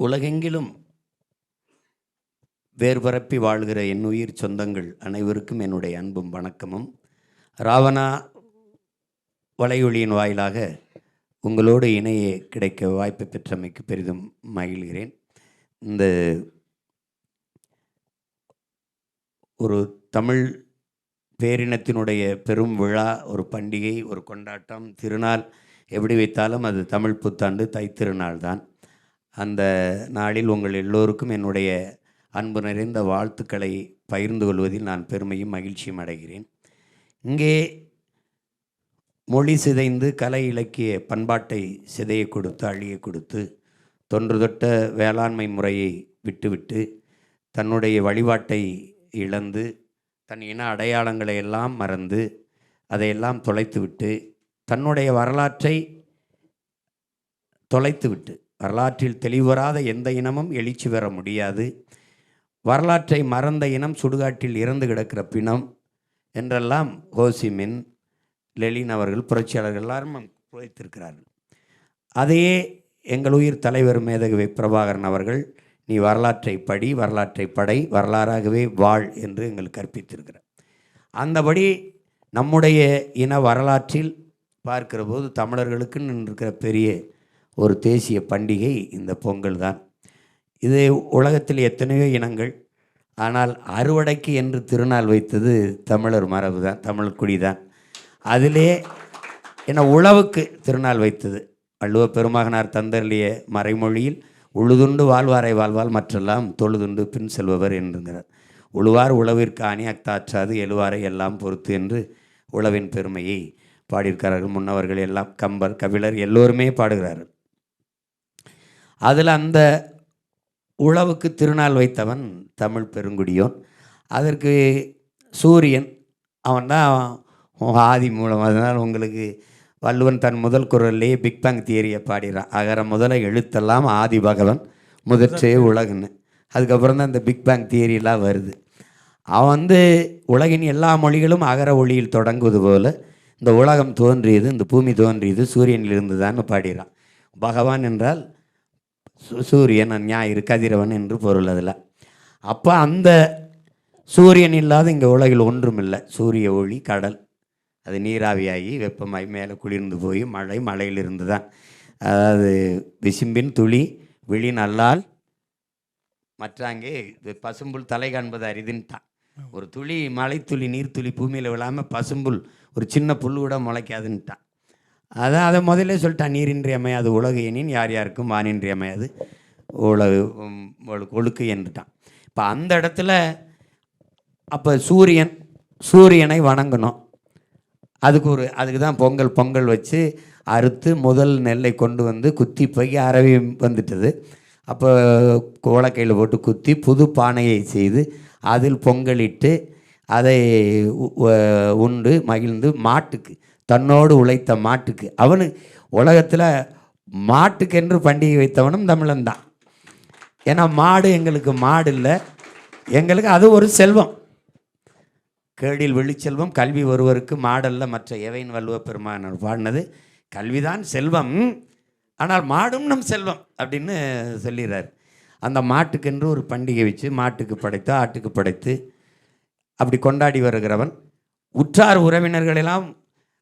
உலகெங்கிலும் வேர்பரப்பி வாழ்கிற என் உயிர் சொந்தங்கள் அனைவருக்கும் என்னுடைய அன்பும் வணக்கமும். ராவணா வலையொலியின் வாயிலாக உங்களோடு இணைய கிடைக்க வாய்ப்பு பெற்றமைக்கு பெரிதும் மகிழ்கிறேன். இந்த ஒரு தமிழ் பேரினத்தினுடைய பெரும் விழா, ஒரு பண்டிகை, ஒரு கொண்டாட்டம், திருநாள் எப்படி வைத்தாலும் அது தமிழ் புத்தாண்டு தைத்திருநாள் தான். அந்த நாளில் உங்கள் எல்லோருக்கும் என்னுடைய அன்பு நிறைந்த வாழ்த்துக்களை பகிர்ந்து கொள்வதில் நான் பெருமையும் மகிழ்ச்சியும் அடைகிறேன். இங்கே மொழி சிதைந்து கலை இலக்கிய பண்பாட்டை சிதைய கொடுத்து அழிய கொடுத்து தொன்று தொட்ட வேளாண்மை முறையை விட்டுவிட்டு தன்னுடைய வழிபாட்டை இழந்து தன் இன அடையாளங்களை எல்லாம் மறந்து அதையெல்லாம் தொலைத்துவிட்டு தன்னுடைய வரலாற்றை தொலைத்துவிட்டு, வரலாற்றில் தெளிவராத எந்த இனமும் எழுச்சி பெற முடியாது, வரலாற்றை மறந்த இனம் சுடுகாட்டில் இறந்து கிடக்கிற பிணம் என்றெல்லாம் ஹோசிமின், லெனின் அவர்கள், புரட்சியாளர்கள் எல்லாரும் புதைத்திருக்கிறார்கள். அதையே எங்கள் உயிர் தலைவர் மேதகவி பிரபாகரன் அவர்கள், நீ வரலாற்றை படி, வரலாற்றை படை, வரலாறாகவே வாழ் என்று எங்களுக்கு கற்பித்திருக்கிறார். அந்தபடி நம்முடைய இன வரலாற்றில் பார்க்கிற போது தமிழர்களுக்கு இருக்கிற பெரிய ஒரு தேசிய பண்டிகை இந்த பொங்கல் தான். இது உலகத்தில் எத்தனையோ இனங்கள், ஆனால் அறுவடைக்கு என்று திருநாள் வைத்தது தமிழர் மரபு தான், தமிழ் குடி தான். அதிலே என்ன உழவுக்கு திருநாள் வைத்தது வள்ளுவ பெருமகனார் தந்தருளிய மறைமொழியில் உழுதுண்டு வாழ்வாரை வாழ்வால் மற்றெல்லாம் தொழுதுண்டு பின் செல்பவர் என்கிறார். உழுவார் உழவிற்கு அணி அக்தாற்றாது எழுவாரை எல்லாம் பொறுத்து என்று உழவின் பெருமையை பாடியிருக்கிறார்கள். முன்னவர்கள் எல்லாம், கம்பர், கபிலர் எல்லோருமே பாடுகிறார்கள். அதில் அந்த உழவுக்கு திருநாள் வைத்தவன் தமிழ் பெருங்குடியோன். அதற்கு சூரியன் அவன்தான் ஆதி மூலம். அதனால் உங்களுக்கு வள்ளுவன் தன் முதல் குரல்லையே பிக் பேங் தியரியை பாடிறான். அகர முதல எழுத்தெல்லாம் ஆதி பகவன் முதற்றே உலகுன்னு. அதுக்கப்புறம் தான் இந்த பிக் பேங் தியரியெல்லாம் வருது. அவன் உலகின் எல்லா மொழிகளும் அகர ஒளியில் தொடங்குவது போல் இந்த உலகம் தோன்றியது, இந்த பூமி தோன்றியது சூரியனிலிருந்து தான் பாடிறான். பகவான் என்றால் சூரியன், ஞாயிறு, கதிரவன் என்று பொருள். அதில் அப்போ அந்த சூரியன் இல்லாத இங்கே உலகில் ஒன்றும் இல்லை. சூரிய ஒளி, கடல், அது நீராவியாகி வெப்பமாகி மேலே குளிர்ந்து போய் மழை, மழையிலிருந்து தான். அதாவது விசும்பின் துளி விழி நல்லால் மற்றாங்கே இது பசும்புல் தலை காண்பது அரிதுன்ட்டான். ஒரு துளி மழை துளி நீர்த்துளி பூமியில் விழாமல் பசும்புல் ஒரு சின்ன புல் கூட முளைக்காதுன்ட்டான். அதான் அதை முதல்ல சொல்லிட்டான். நீரின்றி அமையாது உலகு எனின் யார் யாருக்கும் வானின்றி அமையாது உலகு ஒழுக்கு என்றுட்டான். இப்போ அந்த இடத்துல அப்போ சூரியனை வணங்கணும். அதுக்கு தான் பொங்கல் வச்சு அறுத்து முதல் நெல்லை கொண்டு வந்து குத்தி போய் அரவி வந்துட்டது. அப்போ கோலக்கையில் போட்டு குத்தி புது பானையை செய்து அதில் பொங்கலிட்டு அதை உண்டு மகிழ்ந்து மாட்டுக்கு, தன்னோடு உழைத்த மாட்டுக்கு, அவனு உலகத்தில் மாட்டுக்கென்று பண்டிகை வைத்தவனும் தமிழன் தான். ஏன்னா மாடு எங்களுக்கு மாடு இல்லை, எங்களுக்கு அது ஒரு செல்வம். கேடில் வெளிச்செல்வம் கல்வி ஒருவருக்கு மாடல்ல மற்ற எவையின் வள்ளுவ பெருமானார் பாடினது. கல்விதான் செல்வம், ஆனால் மாடும் நம் செல்வம் அப்படின்னு சொல்லிடுறார். அந்த மாட்டுக்கென்று ஒரு பண்டிகை வச்சு மாட்டுக்கு படைத்து ஆட்டுக்கு படைத்து அப்படி கொண்டாடி வருகிறவன். உற்றார் உறவினர்களெல்லாம்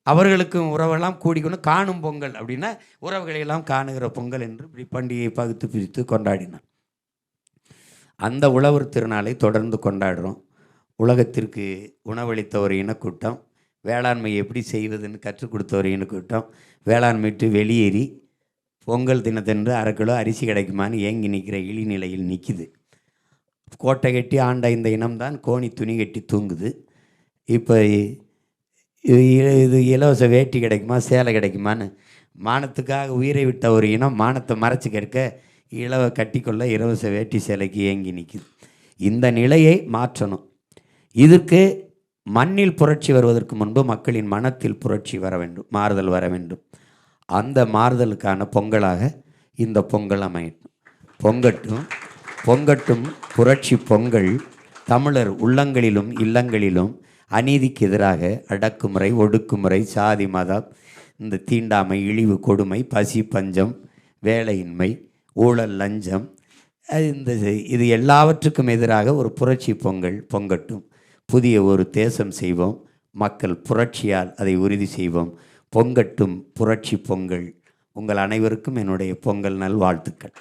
அவர்களுக்கும் உறவெல்லாம் கூடிக்கொண்டு காணும் பொங்கல் அப்படின்னா உறவுகளையெல்லாம் காணுகிற பொங்கல் என்று இப்படி பண்டிகையை பகுத்து பிரித்து கொண்டாடினான். அந்த உழவர் திருநாளை தொடர்ந்து கொண்டாடுறோம். உலகத்திற்கு உணவளித்த ஒரு இனக்கூட்டம், வேளாண்மை எப்படி செய்வதுன்னு கற்றுக் கொடுத்த ஒரு இனக்கூட்டம், வேளாண்மைட்டு வெளியேறி பொங்கல் தினத்தன்று 1/2 கிலோ அரிசி கிடைக்குமான்னு ஏங்கி நிற்கிற இழிநிலையில் நிற்கிது. கோட்டை கட்டி ஆண்ட இந்த இனம்தான் கோணி துணி கட்டி தூங்குது. இப்போ இது இலவச வேட்டி கிடைக்குமா, சேலை கிடைக்குமான்னு மானத்துக்காக உயிரை விட்ட ஒரு இனம் மானத்தை மறைச்சி கேட்க கட்டிக்கொள்ள இலவச வேட்டி சேலைக்கு ஏங்கி நிற்கிது. இந்த நிலையை மாற்றணும். இதற்கு மண்ணில் புரட்சி வருவதற்கு முன்பு மக்களின் மனத்தில் புரட்சி வர வேண்டும், மாறுதல் வர வேண்டும். அந்த மாறுதலுக்கான பொங்கலாக இந்த பொங்கல் அமையட்டும். பொங்கட்டும் புரட்சி பொங்கல். தமிழர் உள்ளங்களிலும் இல்லங்களிலும் அநீதிக்கு எதிராக அடக்குமுறை, ஒடுக்குமுறை, சாதி, மதம், இந்த தீண்டாமை, இழிவு, கொடுமை, பசி, பஞ்சம், வேலையின்மை, ஊழல், லஞ்சம், இது எல்லாவற்றுக்கும் எதிராக ஒரு புரட்சி பொங்கல் பொங்கட்டும். புதிய ஒரு தேசம் செய்வோம். மக்கள் புரட்சியால் அதை உறுதி செய்வோம். பொங்கட்டும் புரட்சி பொங்கல். உங்கள் அனைவருக்கும் என்னுடைய பொங்கல் நல்வாழ்த்துக்கள்.